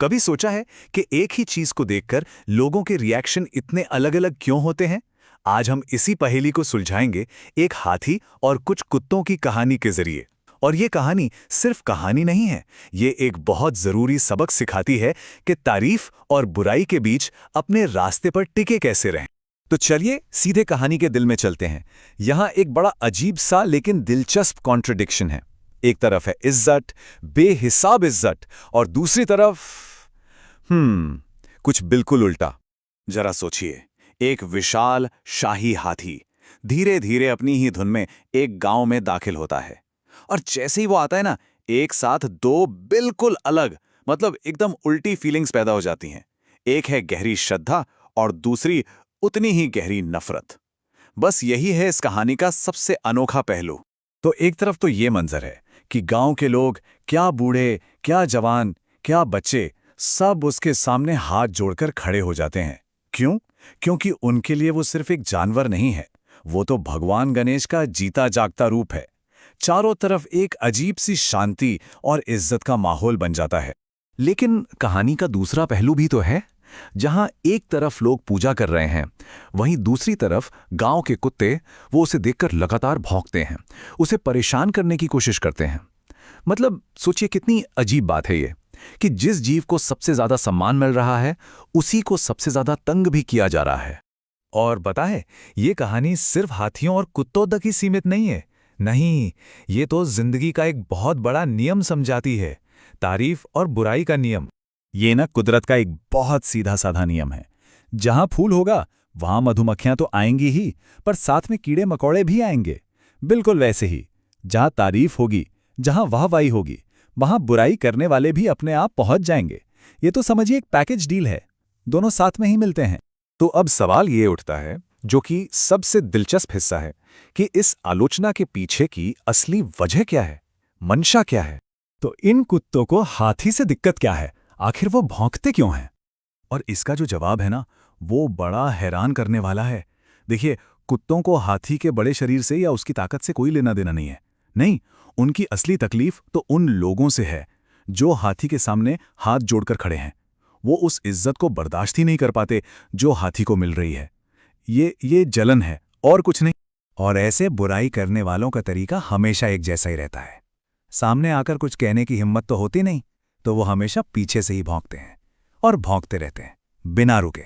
कभी सोचा है कि एक ही चीज को देखकर लोगों के रिएक्शन इतने अलग-अलग क्यों होते हैं? आज हम इसी पहेली को सुलझाएंगे एक हाथी और कुछ कुत्तों की कहानी के जरिए। और ये कहानी सिर्फ कहानी नहीं है, ये एक बहुत जरूरी सबक सिखाती है कि तारीफ और बुराई के बीच अपने रास्ते पर टिके कैसे रहें। तो चलिए सीधे कहानी के दिल में चलते हैं। यहाँ एक बड़ा अजीब सा लेकिन दिलचस्प कॉन्ट्रडिक्शन है। एक तरफ है इज्जत, बेहिसाब इज्जत, और दूसरी तरफ कुछ बिल्कुल उल्टा। जरा सोचिए, एक विशाल शाही हाथी धीरे धीरे अपनी ही धुन में एक गांव में दाखिल होता है, और जैसे ही वो आता है ना, एक साथ दो बिल्कुल अलग, मतलब एकदम उल्टी फीलिंग्स पैदा हो जाती हैं। एक है गहरी श्रद्धा और दूसरी उतनी ही गहरी नफरत। बस यही है इस कहानी का सबसे अनोखा पहलू। तो एक तरफ तो ये मंजर है कि गांव के लोग, क्या बूढ़े, क्या जवान, क्या बच्चे, सब उसके सामने हाथ जोड़कर खड़े हो जाते हैं। क्यों? क्योंकि उनके लिए वो सिर्फ एक जानवर नहीं है, वो तो भगवान गणेश का जीता जागता रूप है। चारों तरफ एक अजीब सी शांति और इज्जत का माहौल बन जाता है। लेकिन कहानी का दूसरा पहलू भी तो है। जहां एक तरफ लोग पूजा कर रहे हैं, वहीं दूसरी तरफ गांव के कुत्ते वो उसे देखकर लगातार भौंकते हैं, उसे परेशान करने की कोशिश करते हैं। मतलब सोचिए कितनी अजीब बात है ये, कि जिस जीव को सबसे ज्यादा सम्मान मिल रहा है, उसी को सबसे ज्यादा तंग भी किया जा रहा है। और पता है, ये कहानी सिर्फ हाथियों और कुत्तों तक ही सीमित नहीं है। नहीं, ये तो जिंदगी का एक बहुत बड़ा नियम समझाती है, तारीफ और बुराई का नियम। ये ना कुदरत का एक बहुत सीधा साधा नियम है। जहां फूल होगा वहां मधुमक्खियां तो आएंगी ही, पर साथ में कीड़े मकोड़े भी आएंगे। बिल्कुल वैसे ही जहां तारीफ होगी, जहां वाहवाही होगी, वहां बुराई करने वाले भी अपने आप पहुंच जाएंगे। ये तो समझिए एक पैकेज डील है, दोनों साथ में ही मिलते हैं। तो अब सवाल ये उठता है, जो कि सबसे दिलचस्प हिस्सा है, कि इस आलोचना के पीछे की असली वजह क्या है, मंशा क्या है? तो इन कुत्तों को हाथी से दिक्कत क्या है? आखिर वो भौंकते क्यों हैं? और इसका जो जवाब है ना, वो बड़ा हैरान करने वाला है। देखिए, कुत्तों को हाथी के बड़े शरीर से या उसकी ताकत से कोई लेना देना नहीं है। नहीं, उनकी असली तकलीफ तो उन लोगों से है जो हाथी के सामने हाथ जोड़कर खड़े हैं। वो उस इज्जत को बर्दाश्त ही नहीं कर पाते जो हाथी को मिल रही है। ये जलन है और कुछ नहीं। और ऐसे बुराई करने वालों का तरीका हमेशा एक जैसा ही रहता है। सामने आकर कुछ कहने की हिम्मत तो होती नहीं, तो वो हमेशा पीछे से ही भौंकते हैं और भौंकते रहते हैं बिना रुके।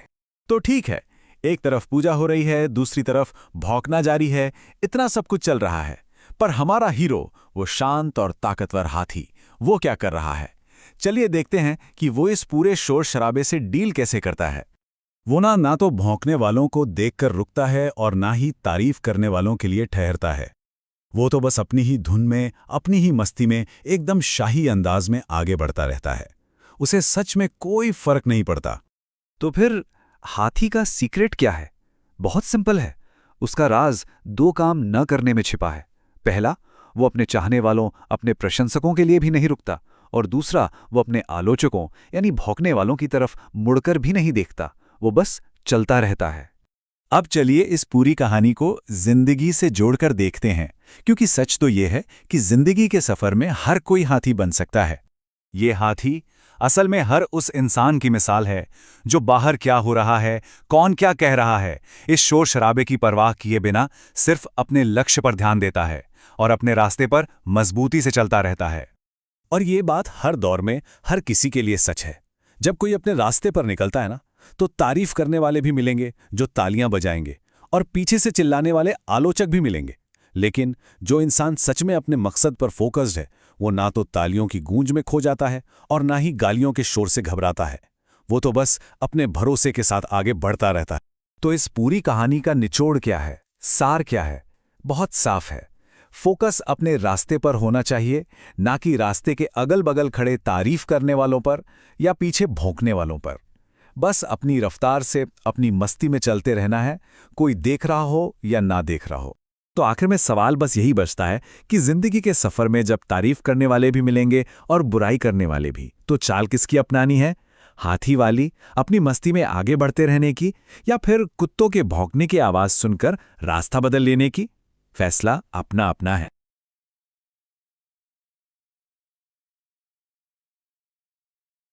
तो ठीक है, एक तरफ पूजा हो रही है, दूसरी तरफ भौंकना जारी है, इतना सब कुछ चल रहा है। पर हमारा हीरो, वो शांत और ताकतवर हाथी, वो क्या कर रहा है? चलिए देखते हैं कि वो इस पूरे शोर शराबे से डील कैसे करता है। वो ना तो भौंकने वालों को देखकर रुकता है और ना ही तारीफ करने वालों के लिए ठहरता है। वो तो बस अपनी ही धुन में, अपनी ही मस्ती में एकदम शाही अंदाज में आगे बढ़ता रहता है। उसे सच में कोई फर्क नहीं पड़ता। तो फिर हाथी का सीक्रेट क्या है? बहुत सिंपल है। उसका राज दो काम न करने में छिपा है। पहला, वो अपने चाहने वालों, अपने प्रशंसकों के लिए भी नहीं रुकता, और दूसरा, वो अपने आलोचकों यानी भौंकने वालों की तरफ मुड़कर भी नहीं देखता। वो बस चलता रहता है। अब चलिए इस पूरी कहानी को जिंदगी से जोड़कर देखते हैं, क्योंकि सच तो ये है कि जिंदगी के सफर में हर कोई हाथी बन सकता है। ये हाथी असल में हर उस इंसान की मिसाल है जो बाहर क्या हो रहा है, कौन क्या कह रहा है, इस शोर शराबे की परवाह किए बिना सिर्फ अपने लक्ष्य पर ध्यान देता है और अपने रास्ते पर मजबूती से चलता रहता है। और ये बात हर दौर में हर किसी के लिए सच है। जब कोई अपने रास्ते पर निकलता है ना, तो तारीफ करने वाले भी मिलेंगे जो तालियां बजाएंगे, और पीछे से चिल्लाने वाले आलोचक भी मिलेंगे। लेकिन जो इंसान सच में अपने मकसद पर फोकस्ड है, वो ना तो तालियों की गूंज में खो जाता है और ना ही गालियों के शोर से घबराता है। वो तो बस अपने भरोसे के साथ आगे बढ़ता रहता है। तो इस पूरी कहानी का निचोड़ क्या है, सार क्या है? बहुत साफ है। फोकस अपने रास्ते पर होना चाहिए, ना कि रास्ते के अगल बगल खड़े तारीफ करने वालों पर या पीछे भौंकने वालों पर। बस अपनी रफ्तार से, अपनी मस्ती में चलते रहना है, कोई देख रहा हो या ना देख रहा हो। तो आखिर में सवाल बस यही बचता है कि जिंदगी के सफर में जब तारीफ करने वाले भी मिलेंगे और बुराई करने वाले भी, तो चाल किसकी अपनानी है? हाथी वाली, अपनी मस्ती में आगे बढ़ते रहने की, या फिर कुत्तों के भौंकने की आवाज सुनकर रास्ता बदल लेने की? फैसला अपना अपना है।